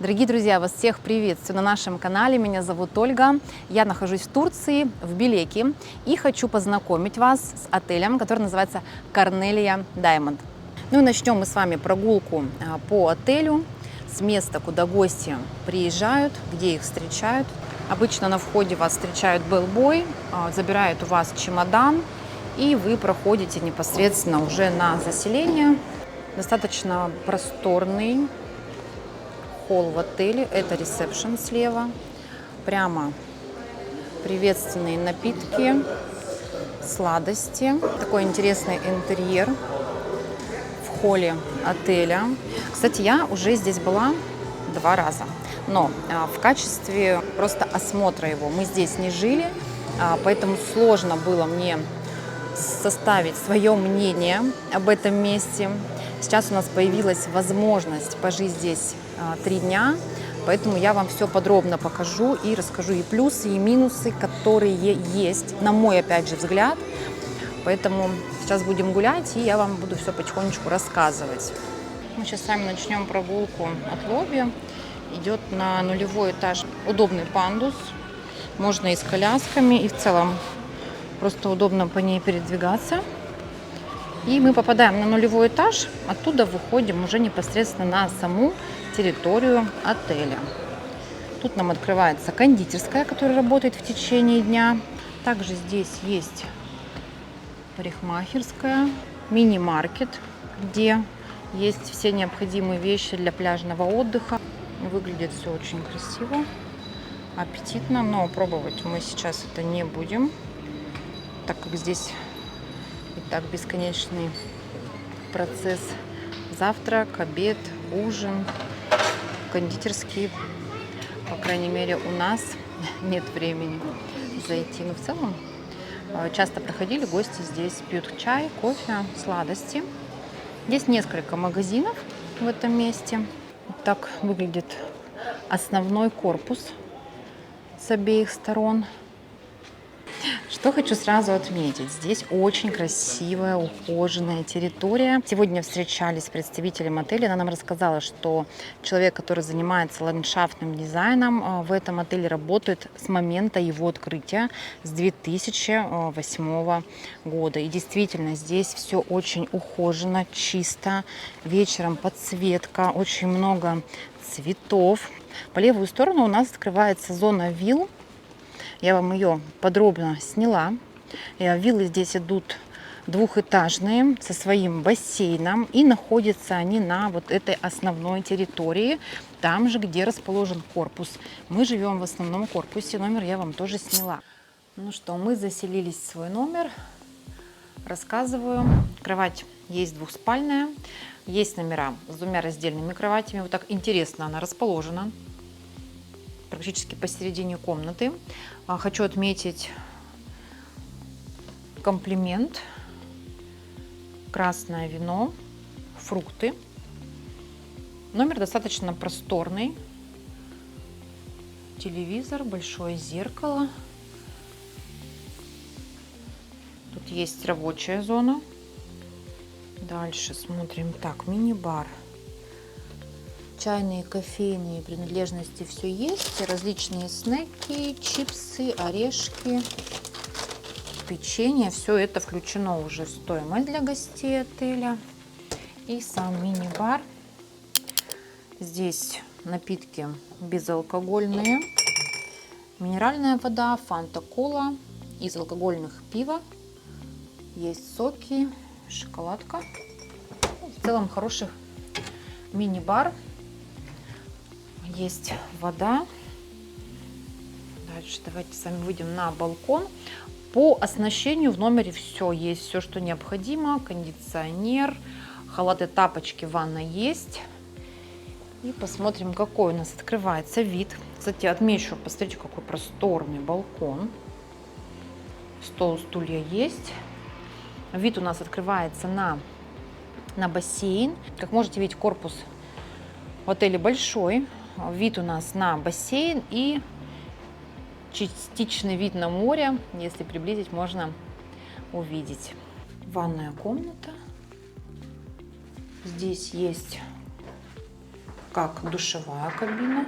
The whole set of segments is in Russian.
Дорогие друзья, вас всех приветствую на нашем канале. Меня зовут Ольга. Я нахожусь в Турции, в Белеке, и хочу познакомить вас с отелем, который называется Корнелия Даймонд. Ну и начнем мы с вами прогулку по отелю с места, куда гости приезжают, где их встречают. Обычно на входе вас встречают беллбой, забирают у вас чемодан, и вы проходите непосредственно уже на заселение. Достаточно просторный холл в отеле, это ресепшн слева, прямо приветственные напитки, сладости, такой интересный интерьер в холле отеля. Кстати, я уже здесь была 2 раза, но в качестве просто осмотра его. Мы здесь не жили, поэтому сложно было мне составить свое мнение об этом месте. Сейчас у нас появилась возможность пожить здесь 3 дня, поэтому я вам все подробно покажу и расскажу и плюсы, и минусы, которые есть, на мой, опять же, взгляд. Поэтому сейчас будем гулять, и я вам буду все потихонечку рассказывать. Мы сейчас с вами начнем прогулку от лобби. Идет на 0-й этаж удобный пандус, можно и с колясками, и в целом просто удобно по ней передвигаться. И мы попадаем на 0-й этаж, оттуда выходим уже непосредственно на саму территорию отеля. Тут нам открывается кондитерская, которая работает в течение дня. Также здесь есть парикмахерская, мини-маркет, где есть все необходимые вещи для пляжного отдыха. Выглядит все очень красиво, аппетитно, но пробовать мы сейчас это не будем, так как здесь и так бесконечный процесс: завтрак, обед, ужин, кондитерский. По крайней мере, у нас нет времени зайти. Но в целом часто проходили гости здесь, пьют чай, кофе, сладости. Здесь несколько магазинов в этом месте. Так выглядит основной корпус с обеих сторон. Что хочу сразу отметить, здесь очень красивая, ухоженная территория. Сегодня встречались с представителем отеля, она нам рассказала, что человек, который занимается ландшафтным дизайном, в этом отеле работает с момента его открытия, с 2008 года. И действительно, здесь все очень ухожено, чисто, вечером подсветка, очень много цветов. По левую сторону у нас открывается зона вилл. Я вам ее подробно сняла. Виллы здесь идут двухэтажные, со своим бассейном, и находятся они на вот этой основной территории, там же, где расположен корпус. Мы живем в основном корпусе, номер я вам тоже сняла. Ну что, мы заселились в свой номер. Рассказываю. Кровать есть двухспальная, есть номера с 2 раздельными кроватями. Вот так интересно она расположена, практически посередине комнаты. Хочу отметить комплимент: красное вино, фрукты. Номер достаточно просторный. Телевизор, большое зеркало. Тут есть рабочая зона. Дальше смотрим. Так, мини-бар. Чайные, кофейные принадлежности все есть. Различные снеки, чипсы, орешки, печенье. Все это включено уже в стоимость для гостей отеля. И сам мини-бар. Здесь напитки безалкогольные. Минеральная вода, фанта, кола. Из алкогольных пиво. Есть соки, шоколадка. В целом хороший мини-бар. Есть вода. Дальше давайте с вами выйдем на балкон. По оснащению в номере все есть, все, что необходимо. Кондиционер, халаты, тапочки, ванна есть. И посмотрим, какой у нас открывается вид. Кстати, отмечу, посмотрите, какой просторный балкон. Стол, стулья есть. Вид у нас открывается на бассейн. Как можете видеть, корпус в отеле большой. Вид у нас на бассейн и частичный вид на море. Если приблизить, можно увидеть. Ванная комната. Здесь есть как душевая кабина,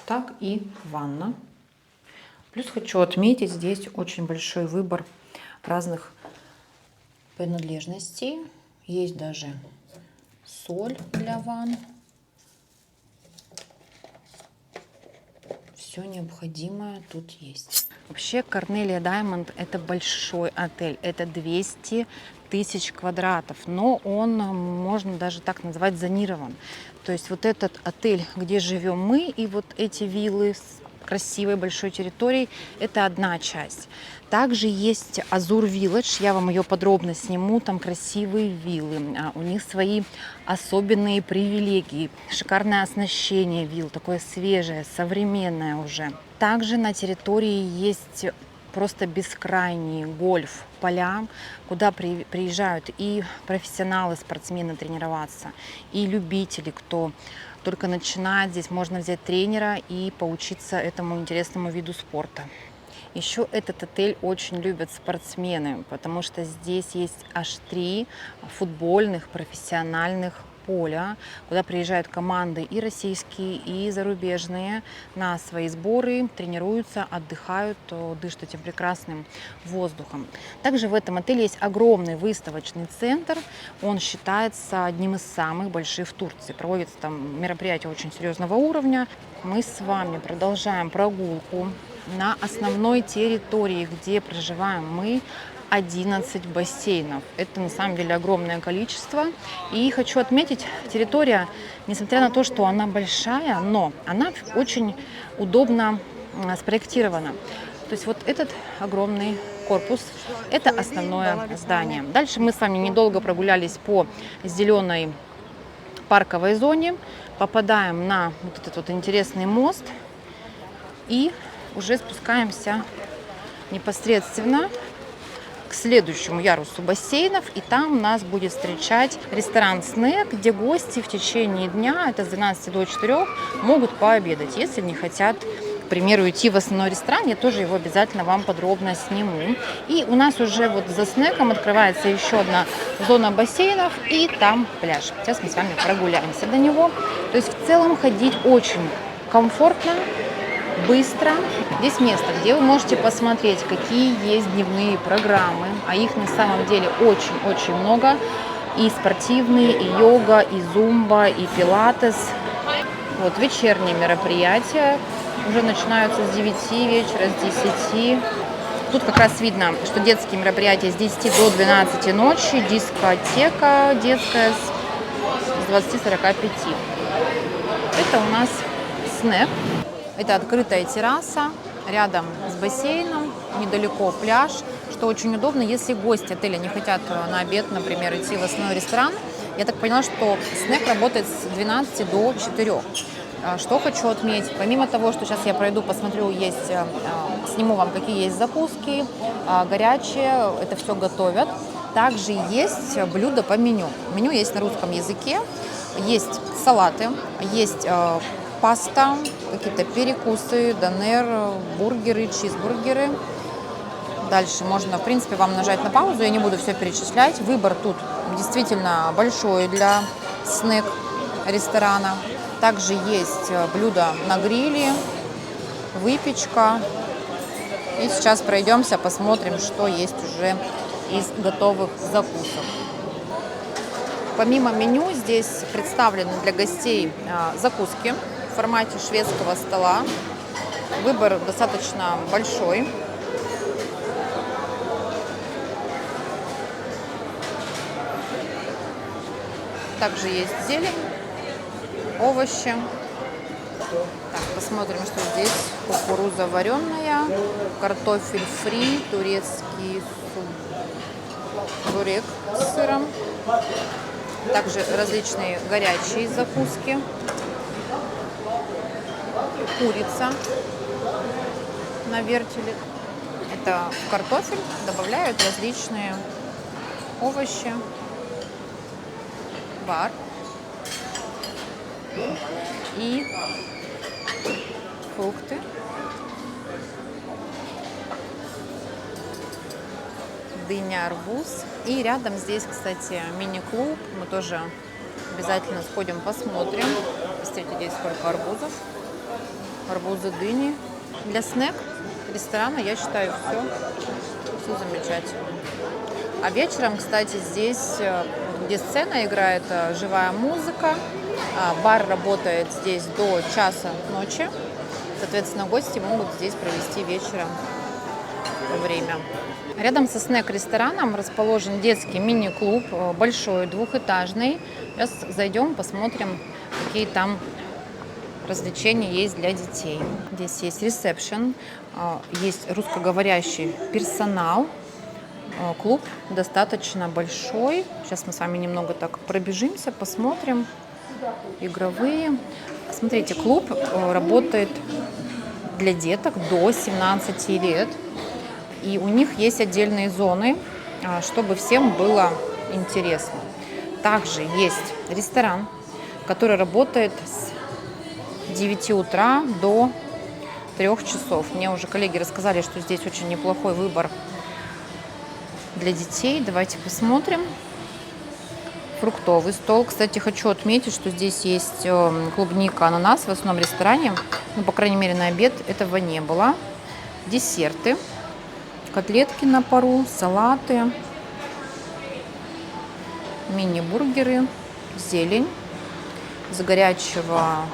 так и ванна. Плюс хочу отметить, здесь очень большой выбор разных принадлежностей. Есть даже соль для ванн. Все необходимое тут есть. Вообще Корнелия Даймонд это большой отель, это 200 тысяч квадратов, но он, можно даже так назвать, зонирован. То есть вот этот отель, где живем мы, и вот эти виллы с красивой большой территорией, это одна часть. Также есть Азур Вилледж, я вам ее подробно сниму, там красивые виллы, у них свои особенные привилегии, шикарное оснащение вилл, такое свежее, современное уже. Также на территории есть просто бескрайние гольф-поля, куда приезжают и профессионалы, спортсмены тренироваться, и любители, кто только начинает. Здесь можно взять тренера и поучиться этому интересному виду спорта. Еще этот отель очень любят спортсмены, потому что здесь есть аж 3 футбольных профессиональных поля, куда приезжают команды и российские, и зарубежные на свои сборы, тренируются, отдыхают, дышат этим прекрасным воздухом. Также в этом отеле есть огромный выставочный центр. Он считается одним из самых больших в Турции. Проводятся там мероприятия очень серьезного уровня. Мы с вами продолжаем прогулку на основной территории, где проживаем мы. 11 бассейнов. Это на самом деле огромное количество. И хочу отметить, территория, несмотря на то, что она большая, но она очень удобно спроектирована. То есть вот этот огромный корпус, это основное здание. Дальше мы с вами недолго прогулялись по зеленой парковой зоне, попадаем на вот этот вот интересный мост и уже спускаемся непосредственно к следующему ярусу бассейнов, и там нас будет встречать ресторан «Снэк», где гости в течение дня, это с 12 до 4, могут пообедать, если не хотят, к примеру, идти в основной ресторан. Я тоже его обязательно вам подробно сниму. И у нас уже вот за «Снэком» открывается еще одна зона бассейнов, и там пляж. Сейчас мы с вами прогуляемся до него. То есть в целом ходить очень комфортно, быстро. Здесь место, где вы можете посмотреть, какие есть дневные программы, а их на самом деле очень-очень много. И спортивные, и йога, и зумба, и пилатес. Вот вечерние мероприятия уже начинаются с 9 вечера, с 10. Тут как раз видно, что детские мероприятия с 10 до 12 ночи, дискотека детская с 20-45. Это у нас «Снэк». Это открытая терраса, рядом с бассейном, недалеко пляж, что очень удобно, если гости отеля не хотят на обед, например, идти в основной ресторан. Я так поняла, что «Снэк» работает с 12 до 4. Что хочу отметить, помимо того, что сейчас я пройду, посмотрю, есть, сниму вам, какие есть закуски, горячие, это все готовят. Также есть блюда по меню. Меню есть на русском языке, есть салаты, есть паста, какие-то перекусы, донер, бургеры, чизбургеры. Дальше можно, в принципе, вам нажать на паузу, я не буду все перечислять. Выбор тут действительно большой для снэк-ресторана. Также есть блюда на гриле, выпечка. И сейчас пройдемся, посмотрим, что есть уже из готовых закусок. Помимо меню здесь представлены для гостей закуски в формате шведского стола. Выбор достаточно большой. Также есть зелень, овощи. Так, посмотрим, что здесь. Кукуруза вареная, картофель фри, турецкий бурек с сыром. Также различные горячие закуски. Курица на вертеле. Это в картофель добавляют различные овощи, бар и фрукты. Дыня, арбуз. И рядом здесь, кстати, мини-клуб. Мы тоже Обязательно сходим, посмотрим. Посмотрите, здесь сколько арбузов. Арбузы, дыни. Для снэк ресторана, я считаю, все замечательно. А вечером, кстати, здесь, где сцена играет, живая музыка. Бар работает здесь до часа ночи. Соответственно, гости могут здесь провести вечером время. Рядом со снэк-рестораном расположен детский мини-клуб, большой, двухэтажный. Сейчас зайдем, посмотрим, какие там развлечения есть для детей. Здесь есть ресепшн, есть русскоговорящий персонал. Клуб достаточно большой. Сейчас мы с вами немного так пробежимся, посмотрим. Игровые. Смотрите, клуб работает для деток до 17 лет. И у них есть отдельные зоны, чтобы всем было интересно. Также есть ресторан, который работает с 9 утра до 3 часов. Мне уже коллеги рассказали, что здесь очень неплохой выбор для детей. Давайте посмотрим. Фруктовый стол. Кстати, хочу отметить, что здесь есть клубника, ананас в основном ресторане. Ну, по крайней мере, на обед этого не было. Десерты. Котлетки на пару, салаты, мини-бургеры, зелень. Из горячего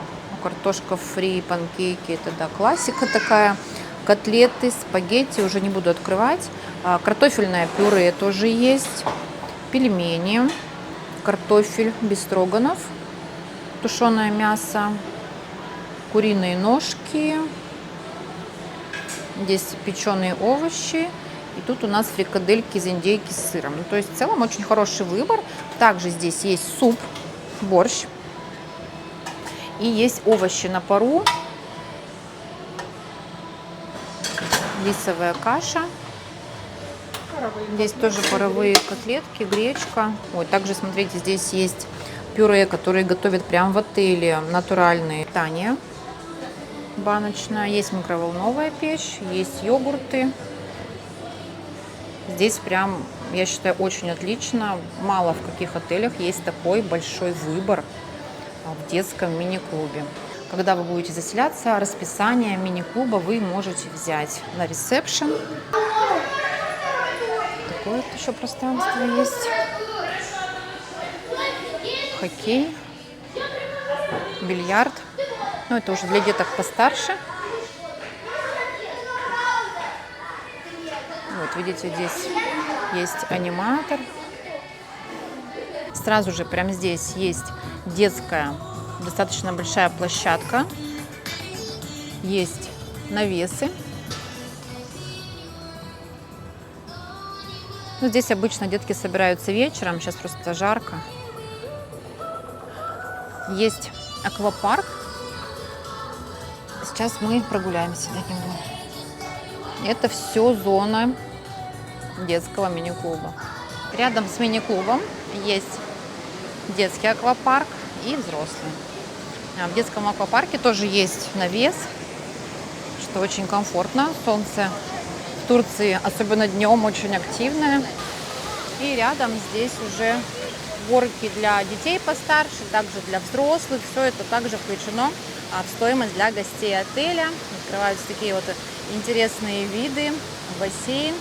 картошка фри, панкейки. Это, да, классика такая. Котлеты, спагетти. Уже не буду открывать. Картофельное пюре тоже есть. Пельмени. Картофель бефстроганов, тушеное мясо, куриные ножки, здесь печеные овощи, и тут у нас фрикадельки из индейки с сыром. Ну, то есть в целом очень хороший выбор. Также здесь есть суп, борщ, и есть овощи на пару, рисовая каша. Здесь тоже паровые котлетки, гречка. Ой, также, смотрите, здесь есть пюре, которые готовят прямо в отеле, натуральные. Таня баночная. Есть микроволновая печь, есть йогурты. Здесь прям, я считаю, очень отлично. Мало в каких отелях есть такой большой выбор в детском мини-клубе. Когда вы будете заселяться, расписание мини-клуба вы можете взять на ресепшн. Такое вот еще пространство есть. Хоккей, бильярд. Ну, это уже для деток постарше. Вот, видите, здесь есть аниматор. Сразу же прямо здесь есть детская, достаточно большая площадка. Есть навесы. Ну, здесь обычно детки собираются вечером, сейчас просто жарко. Есть аквапарк. Сейчас мы прогуляемся до него. Это все зона детского мини-клуба. Рядом с мини-клубом есть детский аквапарк и взрослый. В детском аквапарке тоже есть навес, что очень комфортно. Солнце в Турции, особенно днем, очень активное. И рядом здесь уже горки для детей постарше, также для взрослых. Все это также включено в стоимость для гостей отеля. Открываются такие вот интересные виды, бассейн.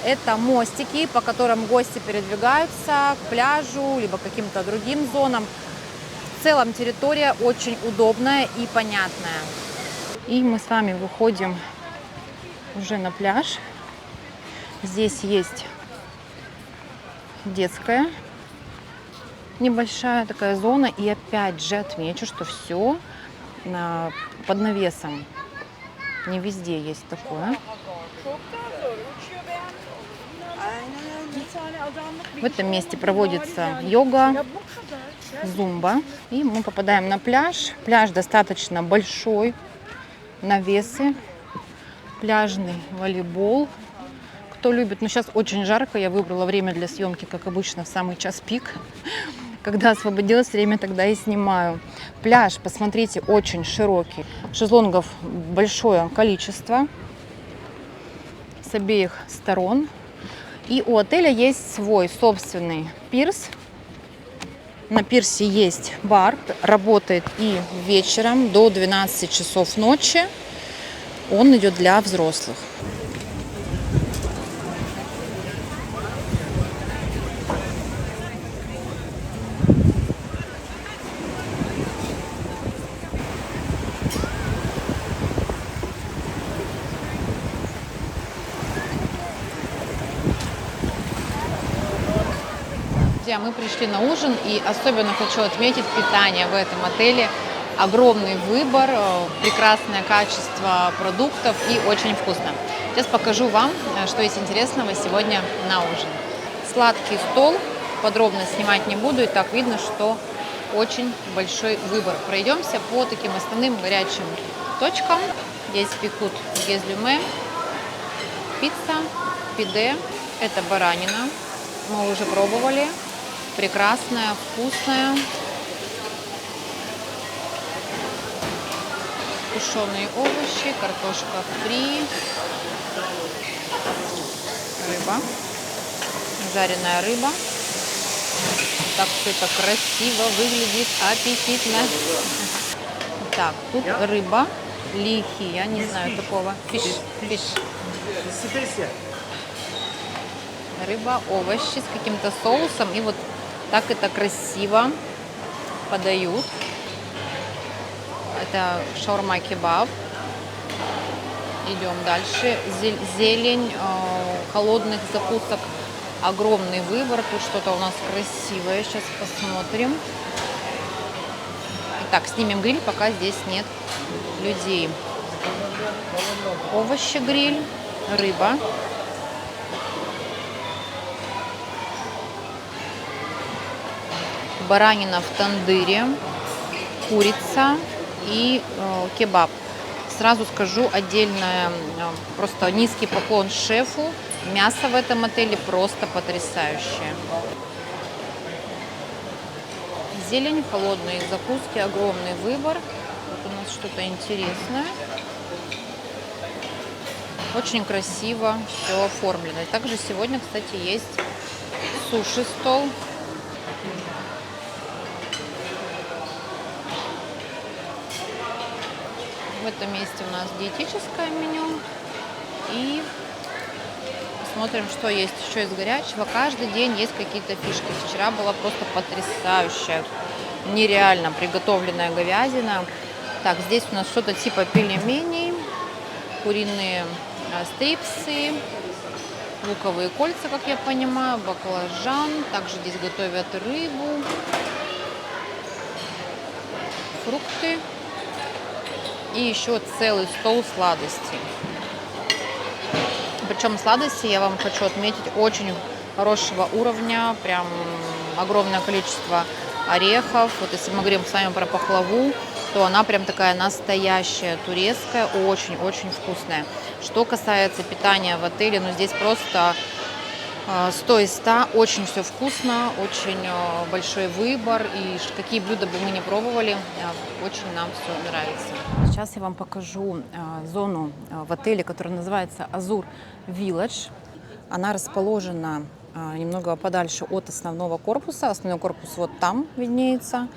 Это мостики, по которым гости передвигаются к пляжу, либо к каким-то другим зонам. В целом территория очень удобная и понятная. И мы с вами выходим уже на пляж. Здесь есть детская небольшая такая зона. И опять же отмечу, что все под навесом. Не везде есть такое. В этом месте проводится йога, зумба. И мы попадаем на пляж. Пляж достаточно большой. Навесы, пляжный волейбол. Кто любит, но сейчас очень жарко. Я выбрала время для съемки, как обычно, в самый час пик. Когда освободилось время, тогда и снимаю. Пляж, посмотрите, очень широкий. Шезлонгов большое количество с обеих сторон. И у отеля есть свой собственный пирс. На пирсе есть бар, работает и вечером до 12 часов ночи. Он идет для взрослых. Друзья, мы пришли на ужин, и особенно хочу отметить питание в этом отеле. Огромный выбор, прекрасное качество продуктов и очень вкусно. Сейчас покажу вам, что есть интересного сегодня на ужин. Сладкий стол, подробно снимать не буду, и так видно, что очень большой выбор. Пройдемся по таким основным горячим точкам. Здесь пекут гезлюме, пицца, пиде, это баранина, мы уже пробовали. Прекрасная, вкусная. Тушеные овощи, картошка фри, рыба, жареная рыба. Так все это красиво выглядит, аппетитно. Так, тут рыба, лихи, я не знаю такого. Фиш. Рыба, овощи с каким-то соусом, и вот так это красиво подают. Это шаурма-кебаб. Идем дальше. Зелень, холодных закусок. Огромный выбор. Тут что-то у нас красивое. Сейчас посмотрим. Итак, снимем гриль, пока здесь нет людей. Овощи гриль, рыба. Баранина в тандыре, курица и кебаб. Сразу скажу отдельно, просто низкий поклон шефу. Мясо в этом отеле просто потрясающее. Зелень, холодные закуски, огромный выбор. Вот у нас что-то интересное. Очень красиво все оформлено. И также сегодня, кстати, есть суши-стол. В этом месте у нас диетическое меню. И смотрим, что есть еще из горячего. Каждый день есть какие-то фишки. Вчера была просто потрясающая, нереально приготовленная говядина. Так, здесь у нас что-то типа пельменей, куриные стрипсы, луковые кольца, как я понимаю, баклажан. Также здесь готовят рыбу, фрукты. И еще целый стол сладостей. Причем сладости, я вам хочу отметить, очень хорошего уровня. Прям огромное количество орехов. Вот если мы говорим с вами про пахлаву, то она прям такая настоящая, турецкая, очень-очень вкусная. Что касается питания в отеле, ну здесь просто 100 из 100, очень все вкусно, очень большой выбор, и какие блюда бы мы не пробовали, очень нам все нравится. Сейчас я вам покажу зону в отеле, которая называется Azur Village. Она расположена немного подальше от основного корпуса. Основной корпус вот там виднеется.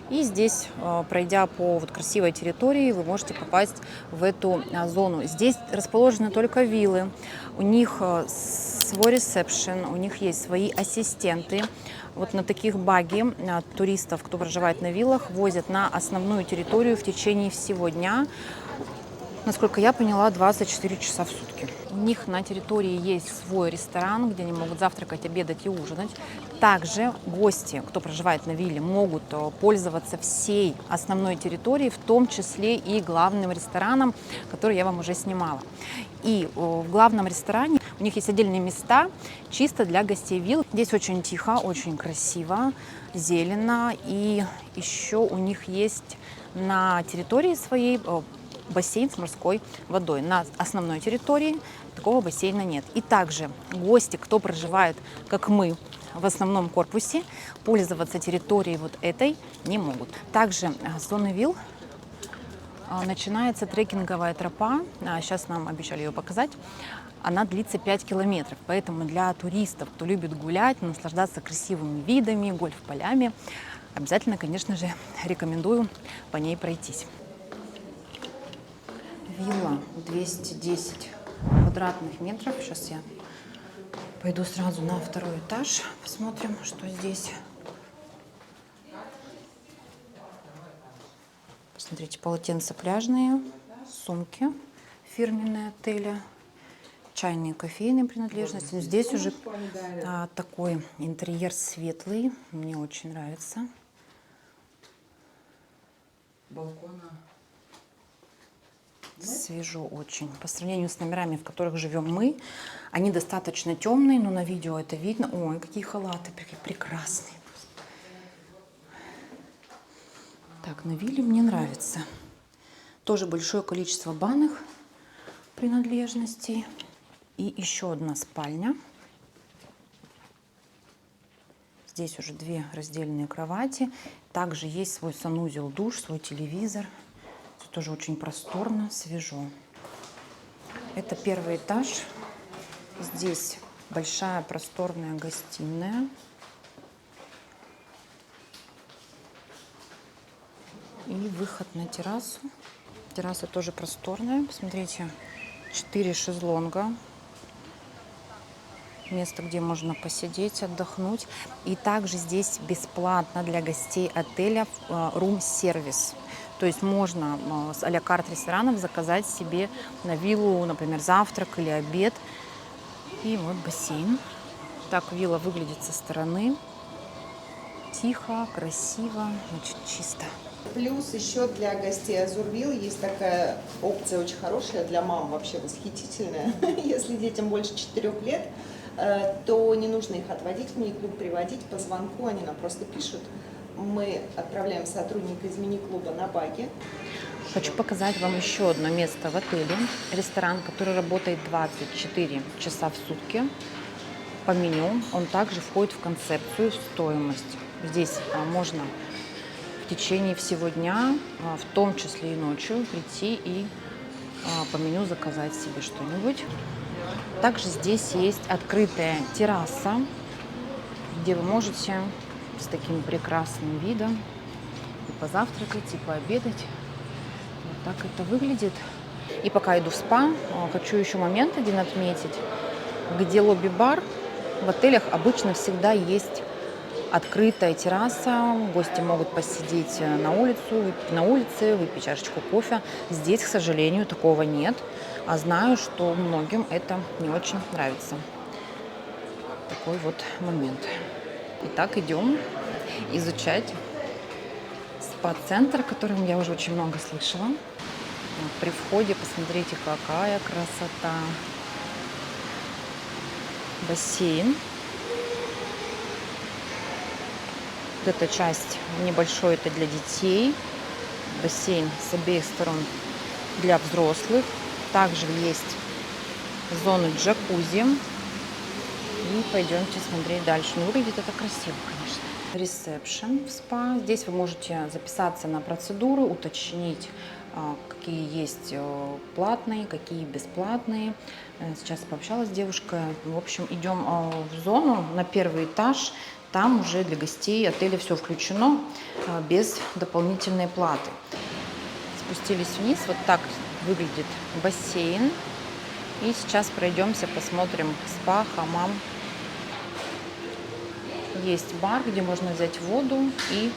И здесь, пройдя по вот красивой территории, вы можете попасть в эту зону. Здесь расположены только виллы. У них свой ресепшн, у них есть свои ассистенты. Вот на таких багги туристов, кто проживает на виллах, возят на основную территорию в течение всего дня. Насколько я поняла, 24 часа в сутки. У них на территории есть свой ресторан, где они могут завтракать, обедать и ужинать. Также гости, кто проживает на вилле, могут пользоваться всей основной территорией, в том числе и главным рестораном, который я вам уже снимала. И в главном ресторане у них есть отдельные места чисто для гостей вилл. Здесь очень тихо, очень красиво, зелено. И еще у них есть на территории своей бассейн с морской водой. На основной территории такого бассейна нет. И также гости, кто проживает, как мы, в основном корпусе, пользоваться территорией вот этой не могут. Также с зоны вилл начинается трекинговая тропа. Сейчас нам обещали ее показать. Она длится 5 километров. Поэтому для туристов, кто любит гулять, наслаждаться красивыми видами, гольф-полями, Обязательно, конечно же, рекомендую по ней пройтись. Вилла 210 квадратных метров. Сейчас я пойду сразу на второй этаж, посмотрим, что здесь. Посмотрите, полотенца пляжные, сумки фирменные отеля, чайные, кофейные принадлежности. Но здесь уже такой интерьер светлый, мне очень нравится. Балкона. Свежо очень. По сравнению с номерами, в которых живем мы, они достаточно темные, но на видео это видно. Ой, какие халаты, какие прекрасные. Так, на вилле мне нравится. Тоже большое количество банных принадлежностей. И еще одна спальня. Здесь уже 2 раздельные кровати. Также есть свой санузел, душ, свой телевизор. Тут тоже очень просторно, свежо. Это первый этаж. Здесь большая просторная гостиная. И выход на террасу. Терраса тоже просторная. Посмотрите, 4 шезлонга. Место, где можно посидеть, отдохнуть. И также здесь бесплатно для гостей отеля рум-сервис. То есть можно с а-ля карт ресторанов заказать себе на виллу, например, завтрак или обед. И вот бассейн. Так вилла выглядит со стороны. Тихо, красиво, очень чисто. Плюс еще для гостей Азурвилл есть такая опция очень хорошая, для мам вообще восхитительная. Если детям больше 4 лет, то не нужно их отводить в мини-клуб, приводить по звонку, они нам просто пишут. Мы отправляем сотрудника из мини-клуба на баги. Хочу показать вам еще одно место в отеле. Ресторан, который работает 24 часа в сутки по меню. Он также входит в концепцию стоимость. Здесь можно в течение всего дня, в том числе и ночью, прийти и по меню заказать себе что-нибудь. Также здесь есть открытая терраса, где вы можете с таким прекрасным видом и позавтракать, и пообедать. Вот так это выглядит. И пока иду в спа, хочу еще момент один отметить, где лобби-бар. В отелях обычно всегда есть открытая терраса, гости могут посидеть на улице, выпить чашечку кофе. Здесь, к сожалению, такого нет, а знаю, что многим это не очень нравится. Такой вот момент. Итак, идем изучать спа-центр, о котором я уже очень много слышала. При входе посмотрите, какая красота. Бассейн. Вот эта часть небольшой, это для детей. Бассейн с обеих сторон для взрослых. Также есть зоны джакузи. И пойдемте смотреть дальше. Ну, выглядит это красиво, конечно. Ресепшн в спа. Здесь вы можете записаться на процедуры, уточнить, какие есть платные, какие бесплатные. Сейчас пообщалась с девушкой. В общем, идем в зону на первый этаж. Там уже для гостей отеля все включено, без дополнительной платы. Спустились вниз. Вот так выглядит бассейн. И сейчас пройдемся, посмотрим спа, хамам. Есть бар, где можно взять воду и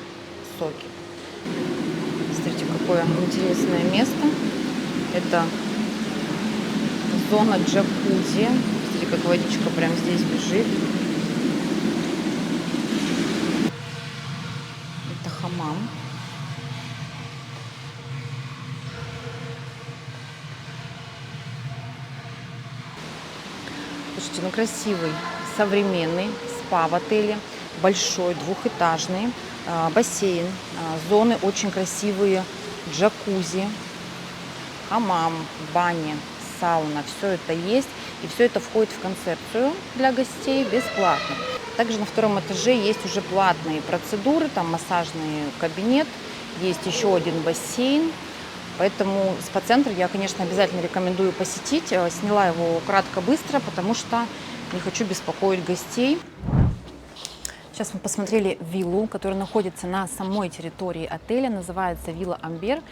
соки. Смотрите, какое интересное место. Это зона джакузи. Смотрите, как водичка прям здесь бежит. Это хамам. Слушайте, ну красивый, современный спа в отеле. Большой, двухэтажный, бассейн, зоны очень красивые, джакузи, хамам, бани, сауна. Все это есть. И все это входит в концепцию для гостей бесплатно. Также на втором этаже есть уже платные процедуры. Там массажный кабинет, есть еще один бассейн. Поэтому спа-центр я, конечно, обязательно рекомендую посетить. Сняла его кратко, быстро, потому что не хочу беспокоить гостей. Сейчас мы посмотрели виллу, которая находится на самой территории отеля. Называется вилла Амбер,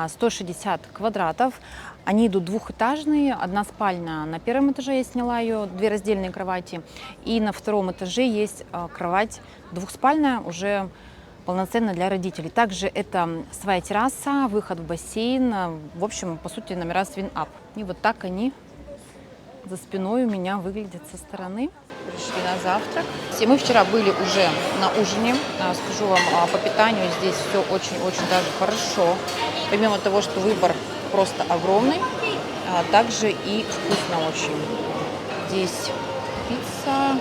160 квадратов. Они идут двухэтажные. Одна спальня на первом этаже, я сняла ее, 2 раздельные кровати. И на втором этаже есть кровать двухспальная, уже полноценно для родителей. Также это своя терраса, выход в бассейн. В общем, по сути, номера свин-ап. И вот так они за спиной у меня выглядят со стороны. Пришли на завтрак. Все мы вчера были уже на ужине. Скажу вам, по питанию здесь все очень-очень даже хорошо. Помимо того, что выбор просто огромный, также и вкусно очень. Здесь пицца,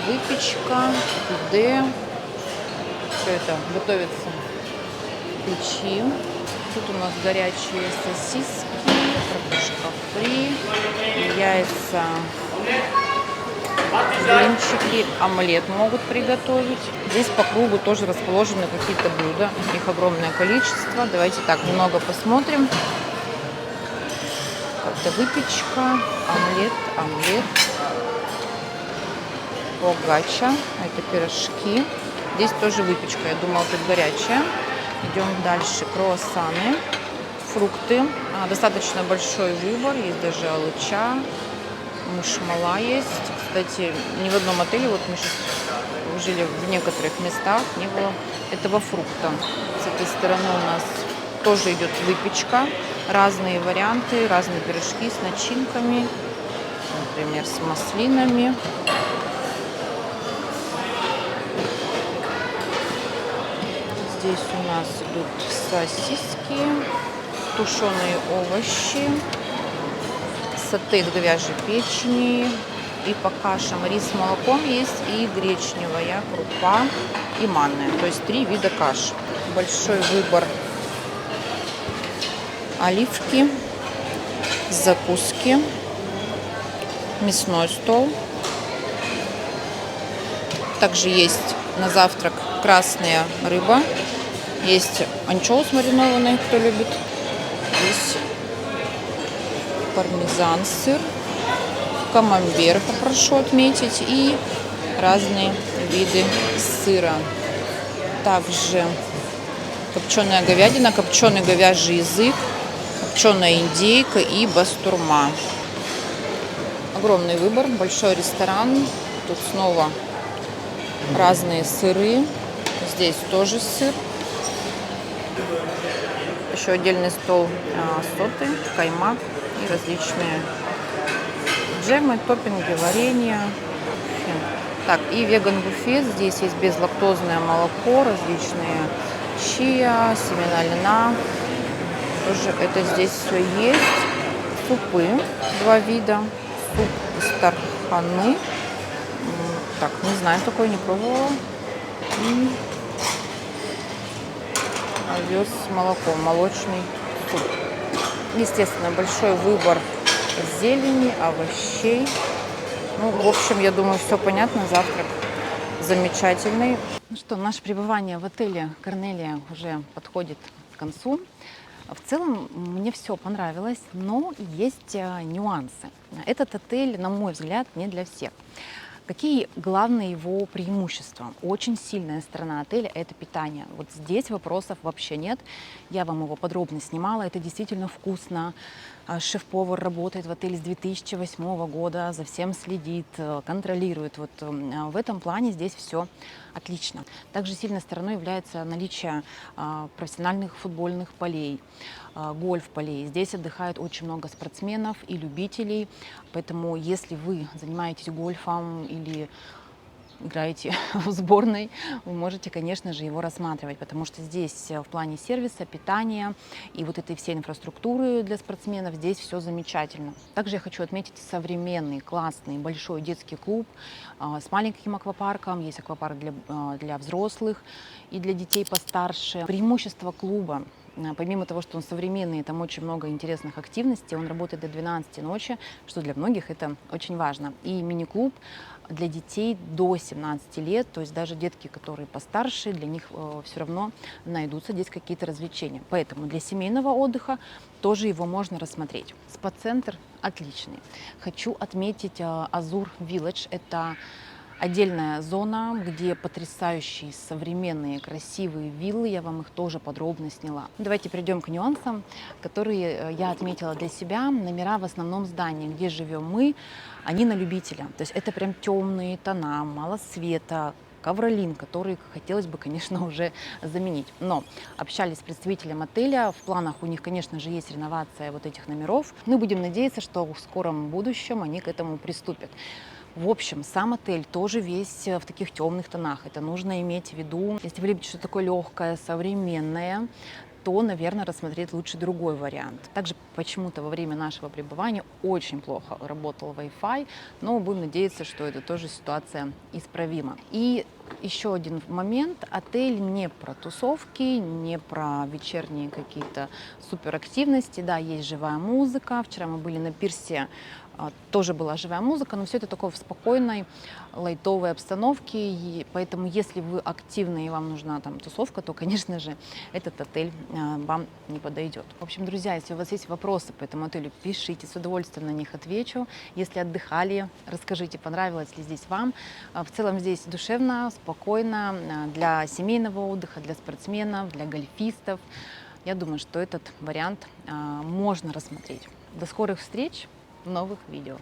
выпечка, пюре. Все это готовится в печи. Тут у нас горячие сосиски, картошка фри, яйца, блинчики, омлет могут приготовить. Здесь по кругу тоже расположены какие-то блюда, их огромное количество. Давайте так немного посмотрим. Это выпечка, омлет, фогача, это пирожки. Здесь тоже выпечка, я думала, тут горячая. Идем дальше. Круассаны, фрукты. Достаточно большой выбор. Есть даже алыча, мушмала есть. Кстати, ни в одном отеле, вот мы сейчас жили в некоторых местах, не было этого фрукта. С этой стороны у нас тоже идет выпечка. Разные варианты, разные пирожки с начинками. Например, с маслинами. Здесь у нас идут сосиски, тушеные овощи, сате из говяжьей печени и по кашам. Рис с молоком есть и гречневая крупа и манная. То есть 3 вида каш. Большой выбор оливки, закуски, мясной стол. Также есть на завтрак красная рыба. Есть анчоус маринованный, кто любит. Здесь пармезан, сыр, камамбер, попрошу отметить, и разные виды сыра. Также копченая говядина, копченый говяжий язык, копченая индейка и бастурма. Огромный выбор, большой ресторан. Тут снова разные сыры. Здесь тоже сыр. Еще отдельный стол соты, каймак и различные джемы, топпинги, варенье. Так, и веган-буфет. Здесь есть безлактозное молоко, различные чиа, семена льна. Тоже это здесь все есть. Супы 2 вида. Суп из тарханы. Так, не знаю, такой не пробовала. И овес с молоком, молочный суп. Естественно, большой выбор зелени, овощей. Ну, в общем, я думаю, все понятно. Завтрак замечательный. Ну что, наше пребывание в отеле Корнелия уже подходит к концу. В целом мне все понравилось, но есть нюансы. Этот отель, на мой взгляд, не для всех. Какие главные его преимущества? Очень сильная сторона отеля – это питание. Вот здесь вопросов вообще нет. Я вам его подробно снимала. Это действительно вкусно. Шеф-повар работает в отеле с 2008 года, за всем следит, контролирует. Вот в этом плане здесь все отлично. Также сильной стороной является наличие профессиональных футбольных полей, гольф-полей. Здесь отдыхает очень много спортсменов и любителей. Поэтому если вы занимаетесь гольфом или играете в сборной, вы можете, конечно же, его рассматривать, потому что здесь в плане сервиса, питания и вот этой всей инфраструктуры для спортсменов здесь все замечательно. Также я хочу отметить современный, классный, большой детский клуб с маленьким аквапарком. Есть аквапарк для взрослых и для детей постарше. Преимущество клуба: помимо того, что он современный, там очень много интересных активностей, он работает до 12 ночи, что для многих это очень важно. И мини-клуб для детей до 17 лет, то есть даже детки, которые постарше, для них все равно найдутся здесь какие-то развлечения. Поэтому для семейного отдыха тоже его можно рассмотреть. Спа-центр отличный. Хочу отметить Azure Village. Это Отдельная зона, где потрясающие современные красивые виллы, я вам их тоже подробно сняла. Давайте перейдем к нюансам, которые я отметила для себя. Номера в основном здании, где живем мы, они на любителя. То есть это прям темные тона, мало света, ковролин, который хотелось бы, конечно, уже заменить. Но общались с представителем отеля, в планах у них, конечно же, есть реновация вот этих номеров. Мы будем надеяться, что в скором будущем они к этому приступят. В общем, сам отель тоже весь в таких темных тонах. Это нужно иметь в виду. Если вы любите что-то такое легкое, современное, то, наверное, рассмотреть лучше другой вариант. Также почему-то во время нашего пребывания очень плохо работал Wi-Fi, но будем надеяться, что это тоже ситуация исправима. И еще один момент. Отель не про тусовки, не про вечерние какие-то суперактивности. Да, есть живая музыка. Вчера мы были на пирсе, тоже была живая музыка, но все это такое в спокойной, лайтовой обстановке. И поэтому, если вы активны и вам нужна там тусовка, то, конечно же, этот отель вам не подойдет. В общем, друзья, если у вас есть вопросы по этому отелю, пишите, с удовольствием на них отвечу. Если отдыхали, расскажите, понравилось ли здесь вам. В целом здесь душевно, спокойно, для семейного отдыха, для спортсменов, для гольфистов. Я думаю, что этот вариант можно рассмотреть. До скорых встреч в новых видео.